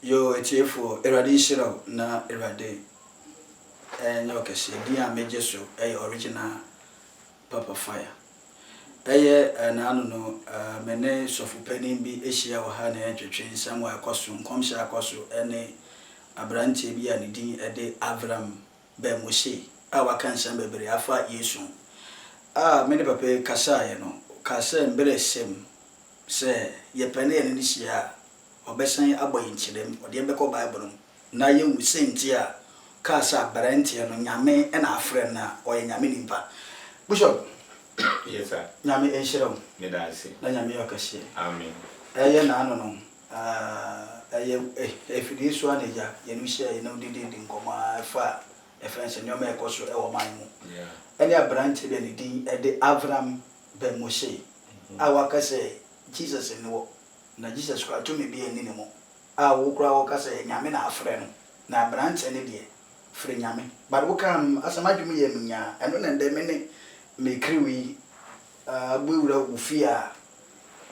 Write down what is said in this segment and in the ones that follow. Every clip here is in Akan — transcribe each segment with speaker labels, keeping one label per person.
Speaker 1: Yo etiefo Erade Shiro na Erade no kese dia meje so original Papa Fire. Na anu no mene sofu panin bi ehia wo ha na entwetwe nsam wa akoso nkomhya akoso ene abrantie bi a ne din de Avram ba Moshe a waka nsam bebre afa Yesu. Mene papa kasa ye no kasa mbere sem se ye pane ye ne hia obesan aboyin chirem ode mbeko Bible na ye wu senti a kasa abrantie no nyame na afre na oye nyame nimpa. Bishop.
Speaker 2: Yes, sir.
Speaker 1: Nyame enshirem.
Speaker 2: Medasi.
Speaker 1: Na nyame yakashie.
Speaker 2: Amen.
Speaker 1: Na ano no. Efidi so aneja ye no hia ye no didi nkoma fa efense nyoma ekoso e wo man mu.
Speaker 2: Yeah.
Speaker 1: Any abrantie be ne din de Avram ben Moshe. Awaka say Jesus ni wo. Na Jesus kwa to me bi eni ne mo. Wo kura wo ka say nyame na afre no. Na abrantie ne de fre nyame. But wo kam asamadwum ye nya eno na ndem ne me kriwi buwura ufia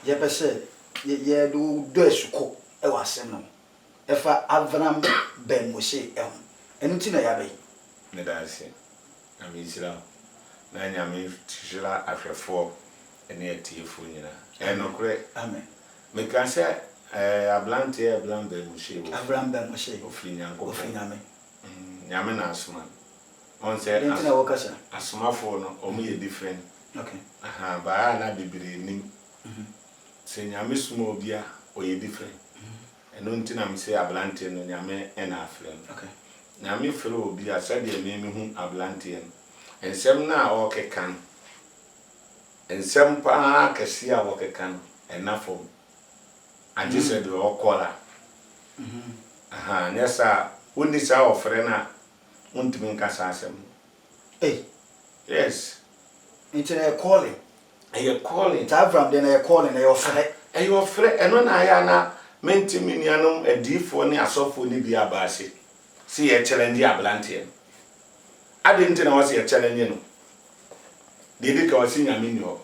Speaker 1: ye pese ye do esuko e wasem no efa Avram ben Moshe enu ti na ya be
Speaker 2: ne dase na me isira na nyame tishira afefo ene atiefo nyina enokre
Speaker 1: amen
Speaker 2: me kan se Avram ben Moshe
Speaker 1: Avram ben Moshe
Speaker 2: ofri nyanko
Speaker 1: ofri
Speaker 2: nyame na asuma on say
Speaker 1: na wokasa
Speaker 2: asumafo no omo ye different.
Speaker 1: Okay.
Speaker 2: Ba na bibiri nim. Se nyame suma obi a o ye different. Eno ntina me say ablante no nyame na afre.
Speaker 1: Okay.
Speaker 2: Nyame fere obi a sade me hu ablante no. Ensem na o kekan. Ensem pa kese a o kekan enafo. Anje se do o kola. Nesa woni sa ofre na untimi nkasa asem. Yes.
Speaker 1: It's a calling.
Speaker 2: You're calling.
Speaker 1: It's Avram then a calling a offer.
Speaker 2: Your friend and on I na menti minianum a defo ni asofo ni bi abase. See a challenge ablantian. I didn't know was a challenge no. Did it cause in a minio?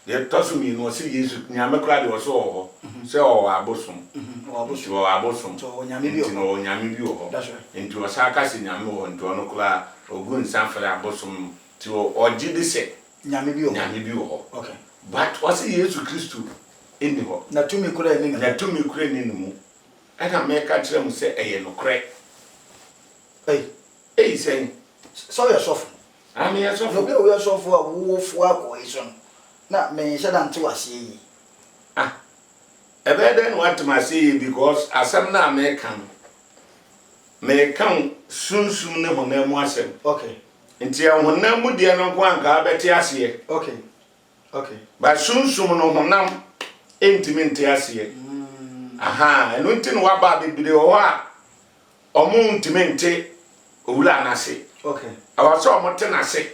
Speaker 2: They toss me no see you Yamakra was all. So abosom. Or abosom.
Speaker 1: So Yamibio. That's right.
Speaker 2: Into a sarcas in Yamu and to Anokla or good Sanford abosom to or Jidise. Yamibio.
Speaker 1: Okay.
Speaker 2: But what's the years to Christu in the hall?
Speaker 1: Na to me could I mean
Speaker 2: that to me crane in the moon. I can make a trim say a no crack. Hey, saying,
Speaker 1: so you're soft.
Speaker 2: I mean, as of
Speaker 1: we are so for a wolf cohesion. Not me, said unto us ye.
Speaker 2: I better want to my see because as some now may come soon when them was him.
Speaker 1: Okay.
Speaker 2: Until when them would dear no one car better as here.
Speaker 1: Okay.
Speaker 2: But soon no one now intimate as here. And winter what baby be or moon to maintain Ulana say.
Speaker 1: Okay.
Speaker 2: I was so much I say.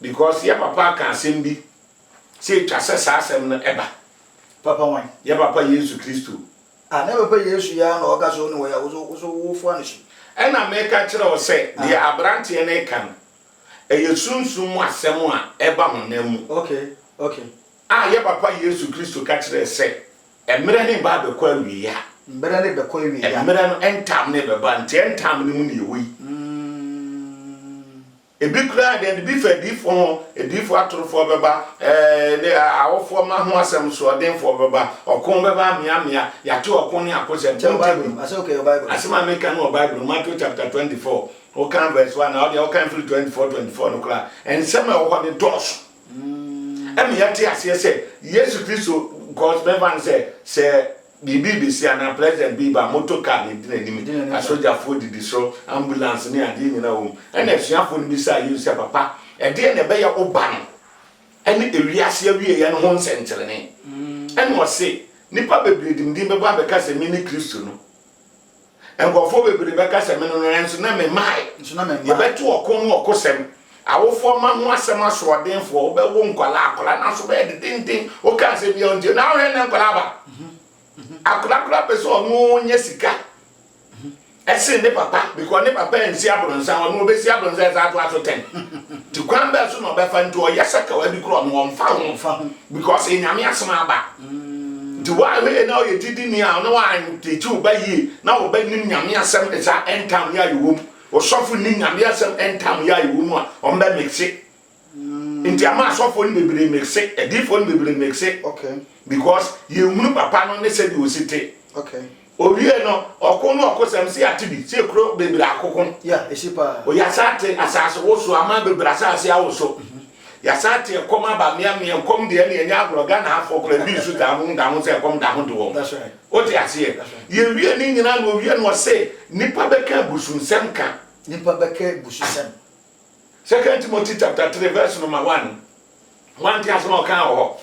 Speaker 2: Because your papa can sing be. Say to assess ever.
Speaker 1: Papa wine.
Speaker 2: Your papa Jesus Christ.
Speaker 1: I never pay you ya no gas on way I was also furnish.
Speaker 2: And I make a child say, the Abranti and a can. A you soon was someone ever on them.
Speaker 1: Okay.
Speaker 2: Your papa Jesus Christ to catch the say. A million Bible query we ya.
Speaker 1: Better the query.
Speaker 2: A million and time never ban 10 times the money we. A big crowd and be fed for a different for Baba, our former Huasam so then for Baba, or Combaba Miamia, Yatu or Pony Apostle.
Speaker 1: Bible. I say, okay, Bible.
Speaker 2: As my make no Bible, Matthew chapter 24, or can verse 1, or the can feel 24 o'clock, and some of what the doors. And yet, I say, yes, Christ, God's member say, BBC and a pleasant be by motor car in the a soldier for the so ambulance near the home. And if you have beside you, say, Papa, and then a bear oban. And the Riasia we and one century. And was say, Nippa be bleeding, Dimba because a mini Christian. And go for baby because a man and tsunami my tsunami, you bet to a corn or cosem. Our former was a mass or then for but won't call and so bad the thing, or can't say beyond you now and Colaba. Akura person no nyesika ese ne papa because ne papa ensi abronsa no be si abronsa za to 10 to kwamba so no be fa nto yesaka wa bi kro no won fa ho because enyame asema aba nti wa we na o ye didi ni a na wa teach u ba yi na wo ba nim nyame asem esa entam ya yewom o sofo ni nyame asem entam ya yewom a o mba mixe nti ama sofo ni bebre mixe edifo ni bebre mixe
Speaker 1: okay
Speaker 2: because ye hunu papa no ne se di osite
Speaker 1: okay
Speaker 2: owie no okonu okosem se atibi se kro bebre akokon
Speaker 1: yeah esipa
Speaker 2: o ya sate asase wo so ama bebre asase a wo so ya sate koma ba mia kom de ne enya agroga na afọ kra bi su da ho se kom da ho de wo
Speaker 1: that's right
Speaker 2: o te ase ye wie ni nyina no wie no se nipa beka busunsem ka
Speaker 1: nipa beka bususem
Speaker 2: 2 Timothy chapter 3 verse number 1 ti aso kan ho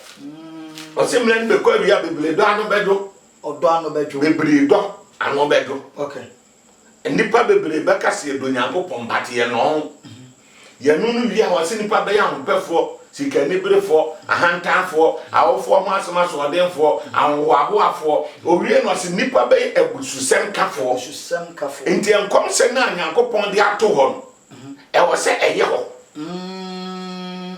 Speaker 2: o se mlen be ko bia beble do anu bedo
Speaker 1: odo anu bedo
Speaker 2: bebre do anu bedo
Speaker 1: okay
Speaker 2: nipa bebre beka se do nyankopon batie no ye nunu wi a wase nipa be ya mpefo sika nibrefo ahantanfo awofo mo asema so odenfo anwoaboafo owie no se nipa be ebususem kafo enti enkom se na nyankopon de ato ho e wo se eye ho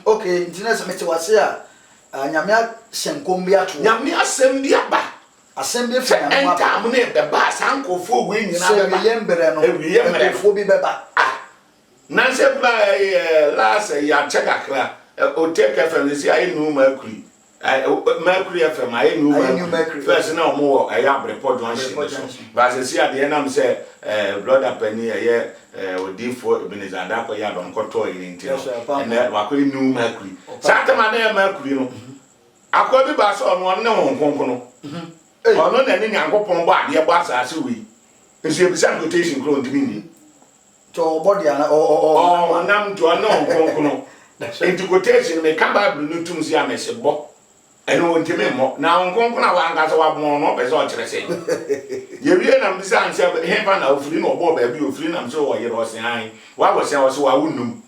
Speaker 1: okay enti na se mete wase a nyame asenkom bi ato
Speaker 2: nyame asem bi aba
Speaker 1: asem bi fa nyame aba
Speaker 2: entam ne be ba sankofo we nyina be ba
Speaker 1: yembre no ekofo bi be ba
Speaker 2: nanse bla last ya check akra o take FM si ayi nu mercury FM ayi nu mercury first na omo ya brepo junction ba se si ade na me say brother penny ye odifo Ebenezada ko ya don koto yin nti na wa ko nu mercury sata ma na mercury no akwa bi ba so no ne honkonko no ono na ni nyankopon ba ade ba asase wi esu ebisa quotation kro ndimi ni
Speaker 1: to body ana
Speaker 2: nam to na honkonko no enti quotation me ka Bible no tum si amese bo eno ntime mo na honkonko na wa ngasa wa bon no be so kire se ye wie na mbisa anse he ba na ofiri no obo ba bi ofiri na mse wo yere osen han wa wo sen wo so wa wunum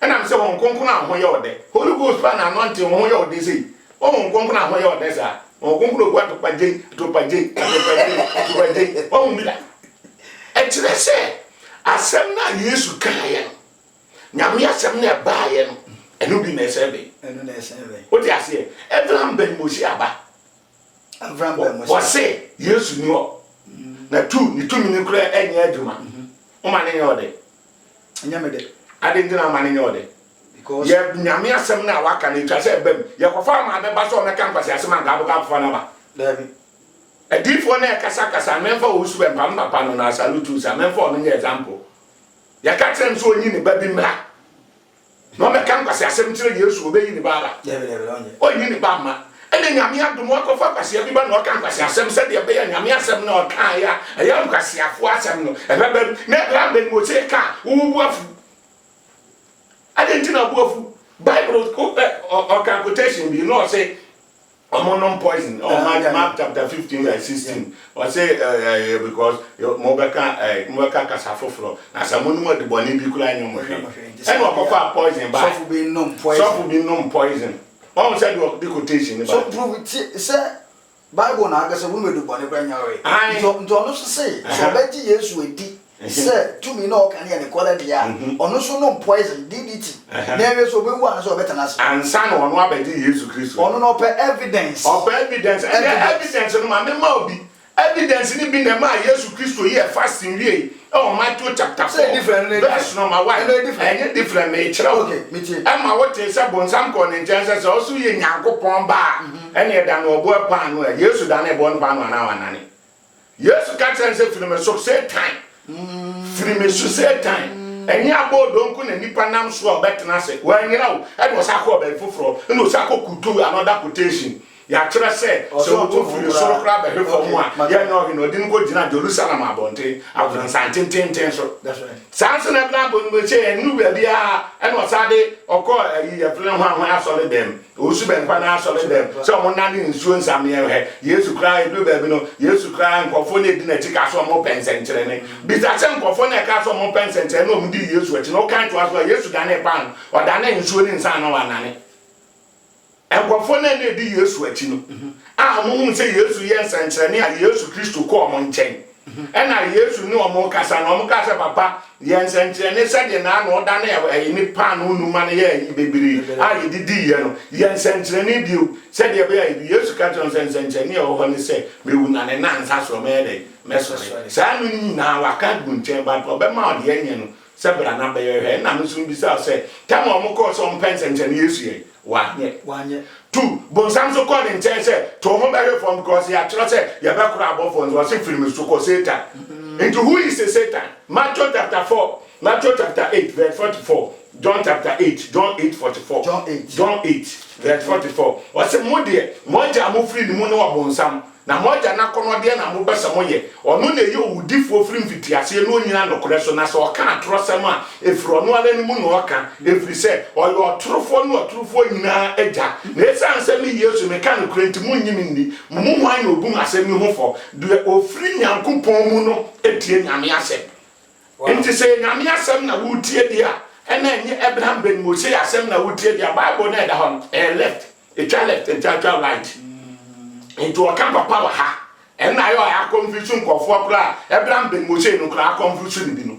Speaker 2: ena mse honkonko na ho ye ode Holy Ghost pa na anointing ho ye ode sei o honkonko na ho ye ode sa honkonko no gwa to paje o mi da e kire se asem na Yesu kaye nyame asem na baaye no enu bi na esebe o ti ase Abraham ben Mosi aba
Speaker 1: Abraham ben Mosi
Speaker 2: o se Yesu ni o na tu ni tu ni kura enya aduma o ma ne yode
Speaker 1: nyame de
Speaker 2: ade ndina ma ne yode because ye nyame asem na waka na twa se bem ye kofa ma be ba so me kan kwase asem anga bo ka fo na ba
Speaker 1: dabi
Speaker 2: edifo na kasa menfa wo su be papa no na salutu sa menfa no nye example ya ka tren so onyi ne ba bi mra no me kan kwase asem tire Yesu obeyi ne ba ba
Speaker 1: dabi onye
Speaker 2: onyi ne ba ma ene nyame adom akofa kwase bi ba no kan kwase asem se de be ya nyame asem na o kan ya ya kwase afo asem no e ba na bra ben mo se ka wo bu afu adentina bu afu Bible ko o kan quotation bi no say non poison Mark chapter 15 verse 16 or say because mobeka kasafofro na samonu mo de boni bi kula nyom hwe and okofa poison ba
Speaker 1: so for be no poison
Speaker 2: on said the quotation ba
Speaker 1: so prove it say Bible na agase wo me de boni kula nyawe nto no so say so beji Yesu edi say to me no kan ya ne kola dia ono so no poison DDT na we so be wu an so better na so
Speaker 2: ansa no ono abedi Yesu Kristo
Speaker 1: ono no per evidence
Speaker 2: and evidence no ma me ma obi evidence ni bi na ma Yesu Kristo here fasting wie Matthew chapter 4 verse number 1 and different me kira
Speaker 1: okay me tie
Speaker 2: am ma what say bonsam ko ne ntense so so ye nyankopon ba ene e da no obo pa no Yesu da na e bon pa no na wanane Yesu ka tsense film so say time frime so say time eni abodo nku na nipa nam so obetena se wanyira wo e do sa ko be foforo no sa ko kutu another quotation ya kira se so to free so kra be hefo mu a ya no he no din ko gina Jerusalem abonte abon santen so
Speaker 1: that's right
Speaker 2: sanse na bla bo no che enu be bia e no sa de okọ yi ya fle ho asole dem osu be nkwa na asole dem so mo na ni nsuo nsam ye he Yesu kra e do be bi no Yesu kra nkofo na di na tika so mo pensentere ne bi ta che nkofo na ka so mo pensentere no mo di Yesu achi no kan to aso Yesu da na pan o da na nsuo ni nsan no wa nane enkofo na na di Yesu achi no a mo hu se Yesu ye nsankyere ne a Yesu Kristo ko mo nchen ena Yesu ni omo kasa na omo kasa papa yen senkyerene se de na no da na e ni pa no numa na ye bebiri a ye didi ye no yen senkyerene bio se de be ye Yesu ka ton senkyerene e ho ni se mewu na ne nansa so me de mesore sa no ni na waka gunchen ba to be ma de ye no se bra na be ye na no so bi se tam omo ko so mpensenkyerene Yesu ye wanye two bonsam so called in church to home very from because he actually said you better cry about for was film so called Satan. Into who is the Satan? Matthew chapter 4, Matthew chapter 8, verse 44, John chapter 8, John 8:44. John 8, verse 44. What's a more dear? Moja mo free the mono of bonsam. Na moja na kono de na mo besa moye ono na ye odifo free mfitiase no nyina no koreso na so ka atrosem a efro no ala ni mu no ka efri se oyo otrofo no otrofo nyina eja na esa ansem Yesu me kan kurenti mu nyimi ndi mu hwan no bum asem ni hofo de ofri nyankopon mu no etie nyame asem enti se nyame asem na wutie dia ena enye Abraham ben Moses asem na wutie dia Bible na da hon left a child left and child right into a camp of power ha and I are confusion for Abraham ben Moses no cra confusion bi no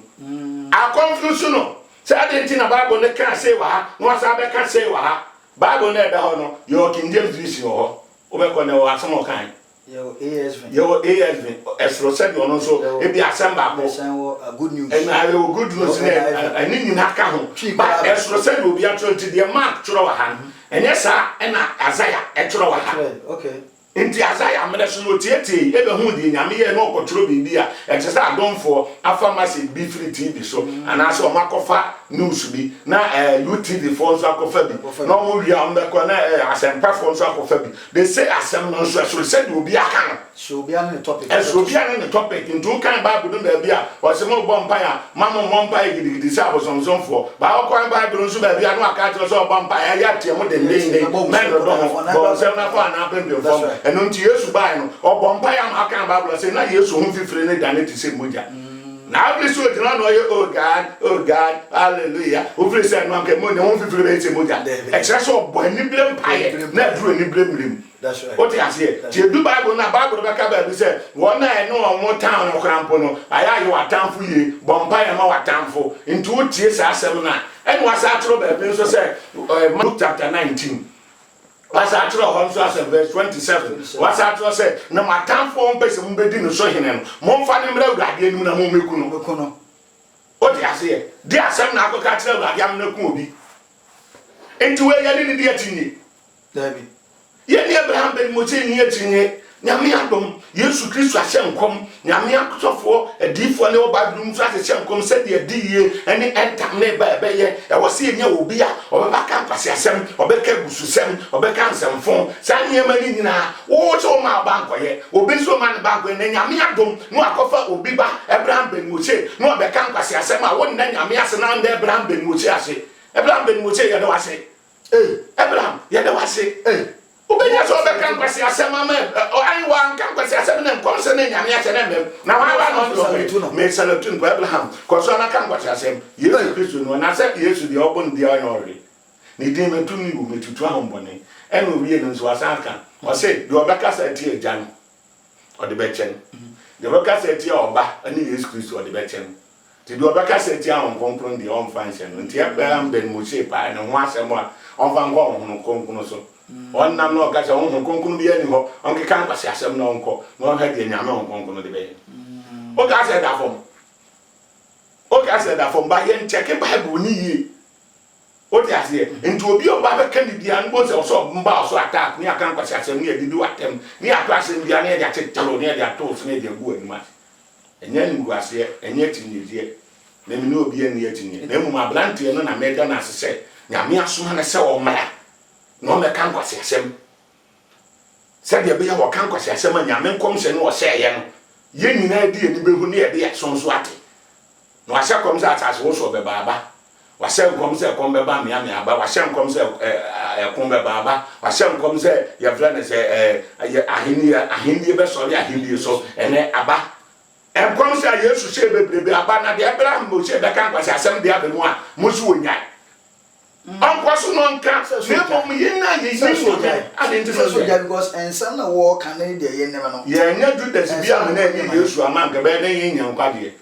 Speaker 2: a confusion no say identity na Bible ne can say wa no say can say wa Bible na da ho no your King James version ho obekọ na wa asem kan
Speaker 1: your ASV
Speaker 2: Esro said no so e bi asem ba ko
Speaker 1: good news
Speaker 2: and I will good news and ni na ka ho but Esro said obi atro ti the mark tro wa ha and yes and Isaiah e tro wa ha
Speaker 1: okay
Speaker 2: Inti Isaiah amreso no tieti ebe hu di nyame ye no kotro bibi a exesa adonfo afamasi bi free TV so anaso makofa news bi na UTV for so akofa bi no mo wi am be ko na asempa for so akofa bi they say asem no so said obi aka no
Speaker 1: so obi an the topic
Speaker 2: obi an the topic into kan Bible do na bia o se mo bompa ya mamo bompa gidigidi sa abosomsom for ba o kan Bible so ba bia no aka tro so bompa ya tie mo de ndende men do bo se na fa na pempe fo eno nti Yesu bai no obompa ya ma kan Bible say na Yesu hu fifire ne dane ti se moja na abli so jina no ye oh God hallelujah o firi say no am ke mo ne hu fifire be se moja extra so bo ni blem paye na duro ni blem rim
Speaker 1: that's right
Speaker 2: what you say ti do Bible na Bible be ka ba bi say won na no omo town no krampo no aya ye watamfo ye bompa ya ma watamfo nti o tie sa asem na enu asa atro ba bi so say Luke chapter 19 What's that verse 27? What's that say? No matter for person who be no so hinen. Mon fa ni mra urade enu na mo meku no. O dia say, dia asem na akoka kire urade am na ku obi. Enti we ya ni dia tinye.
Speaker 1: David.
Speaker 2: Ye ni Abraham ben Moses ni atinye. Nyame adom Yesu Kristo ahyɛnkom nyame akotofo adifo ne obadum so ahyɛnkom sɛ de adiyie ene entam ne ba ɛbɛyɛ ɛwɔ se nya obi a ɔbɛba ka mpase asɛm ɔbɛka gususɛm ɔbɛka nsɛmfo saa nyɛma ni nyina wo so ma bankɔyɛ obi so ma ne bankɔyɛ ne nyame adom no akɔfa obi ba Abraham ben Moses no ɔbɛka mpase asɛm a wo ne nyame ase na nda Abraham ben Moses ase Abraham ben Moses yɛ de wase Abraham yɛ de wase Obenya so be kan kwasi asema me ai wan kan kwasi asema ne nkonse ne nyame ase ne mem na wa no me salatun ko Abraham ko so na kan kwasi asema Yesu Kristo no na se Yesu de obon de onori ni din metumi bu metutu ahombone eno wiye no so asaka o se de obeka sa tie agya no o de be chen de obeka sa tie oba ani Yesu Kristo o de be chen ti de obeka sa tie ahonkonkron de on fanse no nti Abraham ben Moses pa no ho asema on van go ho konkron so on nam no ka se on konkunu bi ani ho on ke kan kwase asem no onko no ha de nyame on konkunu de be o ka se da fom ba ye check Bible ni yi o ti ase nti obi o ba be kan bi an bo se so mba so attack ni akan kwase asem ni edi watem ni atwa asem bi an e de atetalo ni e de ato so ni de gu anima enye ni gu ase enye tinyezie na mi no obi ani atinye na mu ablante no na meda na ase nyame asoma na se o mara no me kan kwase asem said ye be ya kan kwase asem nyame nkom se no o se ye no ye nyina di eni behu ne ye be sonso ate no asha kom se atase wo so be baba wa se nkom se kom be ba me aba wa se nkom se kom be baba wa se nkom se ye vra ne se ahini be so le ahini so ene aba enkom se Yesu se bebrebe aba na de Abraham mo se be kan kwase asem de abenu a mo so wonya Uncle no nka me ye na ye soja
Speaker 1: soja because and some na war can dey ye never know
Speaker 2: ye nya do this bia me na ye Yesu amanka be na ye nya nkwade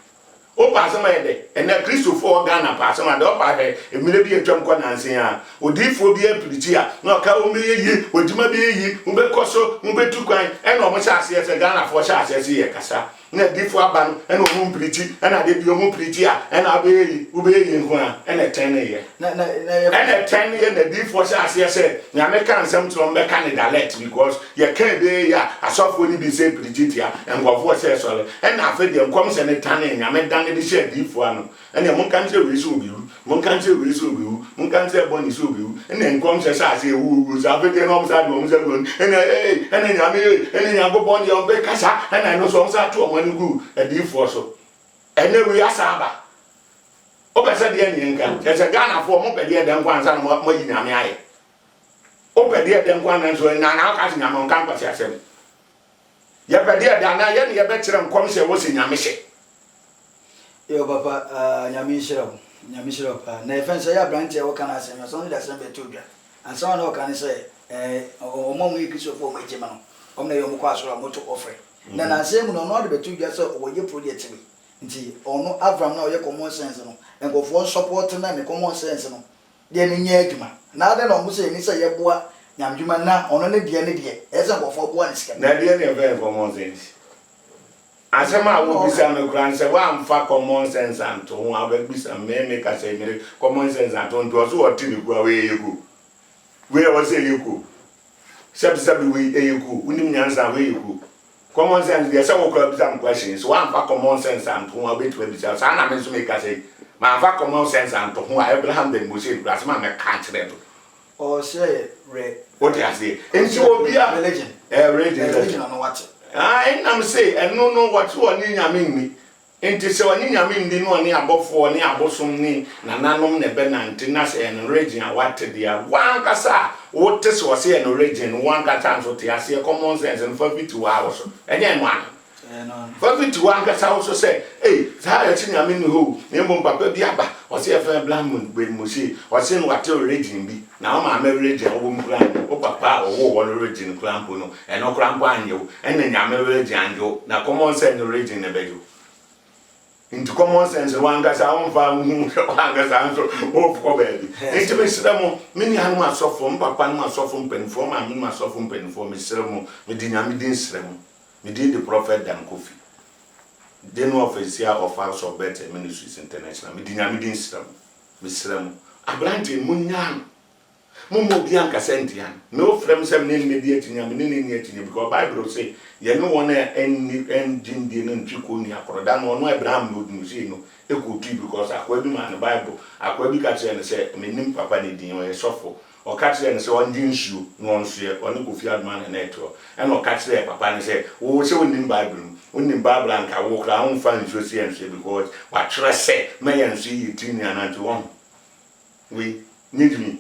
Speaker 2: o pa asema ye de and na Christopher Ghana pa asema de o pa he emire bi etwam kwa nansen a odifo bi apiriti a na ka o me ye odima bi ye wo be koso wo be tukwan e na o mo sha ase se Ghana fo sha ase se ye kasa na difo aba no e na o mo piriti e na de bi o mo piriti a e na be ye wo be ye nko a e na ten ye na ten ye na difo sha ase se na me kan sam to me kan dialect because ye kan be ya asofo ni bi se piriti tia engofo se so le e na afa de nkom se ne tan nya me dan de she difo ano e na mo kan se we so obi mo kan se we so obi mo kan se boni so obi e na nkom se sha se wu za fe de no mo sa do mo se go e na nya me e na nya go bon de on be kasa e na no so mo sa to mo ni gu e difo so e na we asaba o be se de nyenka e se Ghana fo mo pe de den kwan sa no mo yi nya me aye o pe de den kwan na so na na ka se nya mo kan kwase asem ye pe de da na ye ne ye be kire nkom se wo se nya me hye
Speaker 1: yo papa nyamishira pa na efense ya branch e wo kana asem so no da asem be to dwa and so no kan say o mo mu ikiso fo mo ejema no o na yo mo kwa so mo to offer na na asem no no de be to dwa so o ye project we nti ono Avram na o ye common sense no engofo support na me common sense no de ne nya adwuma na de no mo say ni say ye boa nyamdwuma na ono ne de ese engofo boa ne sika
Speaker 2: na de ne be common sense asema wo bisa me kran se wa amfa common sense anto ho ababisa me ka se me common sense anto ndo so oti ni gwa we yego we wa se yego sabi we yego unim nyanza we yego common sense dey say wo kra bisa questions wa amfa common sense anto ho abetu bisa sa na me so me ka se ma amfa common sense anto ho Abraham den Moses asema me ka kire do
Speaker 1: o say re
Speaker 2: what you say ensi obi a religion
Speaker 1: no what
Speaker 2: I'm say and no what you ni nyame ni enti se wani nyame ndi no ni abofo ni abosom ni nananom ne benante na se en region awate dia wan kasa wote se wose en region wan kata nso te ase common sense and for fit wa wo so enye no an for fit wan kasa wo so say sa ya chi nyame ni ho ni mbom papa bi aba wose e fa blamon be mo si wose no wate region bi na o ma me region wo mu plan o papa o wo region clampo no e no clampo anyo en nyame region anyo na common sense region ne bejo into common sense wanga sa onfa wanga sa nso of ko baby into me sremo me ni anu asofo papa nu asofo mpenfo ma me nu asofo mpenfo me sremo me di nyame din sremo me di the prophet Dan Kofi the no officer of House of Better Ministries International me di nyame din sremo me sremo abrante munyan mumo bi anka sentian me ofrem sem ne mediate nyame ne ne etinye because Bible say ye no one engine di no ntwiko ni akoroda no no Abraham no dinu say no ekotu because akwa bi man Bible akwa bi ka kire ne say menim papa ne din o sofo o ka kire ne say on din nsuo no onso ye on Kofi Adman na eto e no ka kire papa ne say wo say onim Bible anka wo kra on fa nsuo say enso because wa kire say me ye nsuo yi tin ya na to one we need me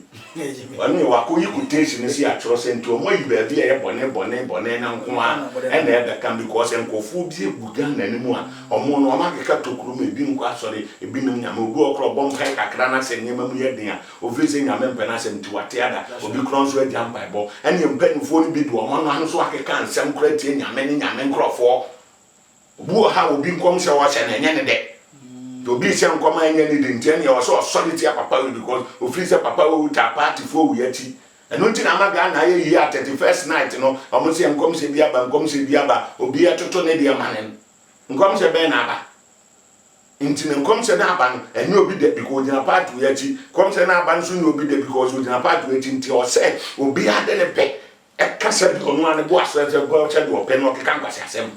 Speaker 2: wani wakoyi quotation si atro sento mo yi ba bi e bone na nko a e na e can because enkofu bi eguga na nimu a omo no ma keka tokuru me bi nko asori e bi nim nyame obi okro bom kai kakra na se nyema mu ye den a ofi se nyame mpe na se mti wate ada obi kron so adi ampa bo ene mpe nfo ni bi do omo no so akeka nsem kra tie nyame ni nyame nkrofo obu ha obi nkom se wo se na enye ne de to be sem koma enye ni de ntien ya so solid ya papa because ofri se papa wo ta party fo wo yati eno nti na maga na ye yi at 31st night no omo se nkom se bi aba obi atoto ne de manen nkom se be na aba nti nkom se na aba no enye obi de because na party wo yati kom se na aba nso ni obi de because wo na party wo yati nti o se obi ade ne pe e kasa bi onu ane bo asese bo che de ope no keka nkwase asem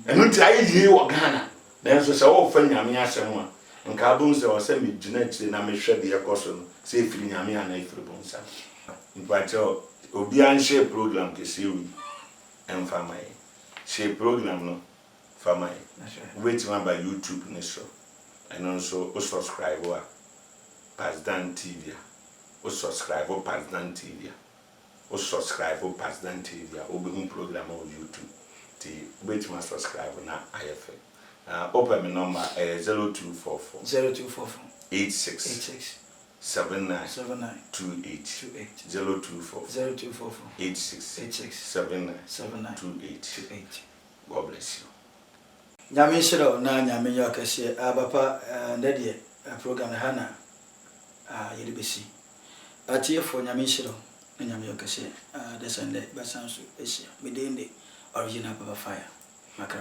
Speaker 2: eno nti ayi yi wo Ghana nenso se wo fa nyame asem a nka abun se wo se me gina kire na me hwe de ekoso no se efiri nyame ana efiri bonsa mpacho obi an share program ke se wi emfa mai share program no fa mai wait ma by YouTube ne so and also o subscribe wa Pasdan TV o subscribe o Pasdan TV o subscribe o Pasdan TV o be un program on YouTube ti wait ma subscribe na IFM open my number 0244 86 79
Speaker 1: 79
Speaker 2: 28
Speaker 1: 28
Speaker 2: 024
Speaker 1: 0244
Speaker 2: 86
Speaker 1: 86
Speaker 2: 79
Speaker 1: 79
Speaker 2: 28.
Speaker 1: 28.
Speaker 2: God bless you.
Speaker 1: Nyame shiro na nyame yakase abapa ndede program hana yedebesi atiefo nyame shiro na nyame yakase desende basanso esia medende original Papa Fire.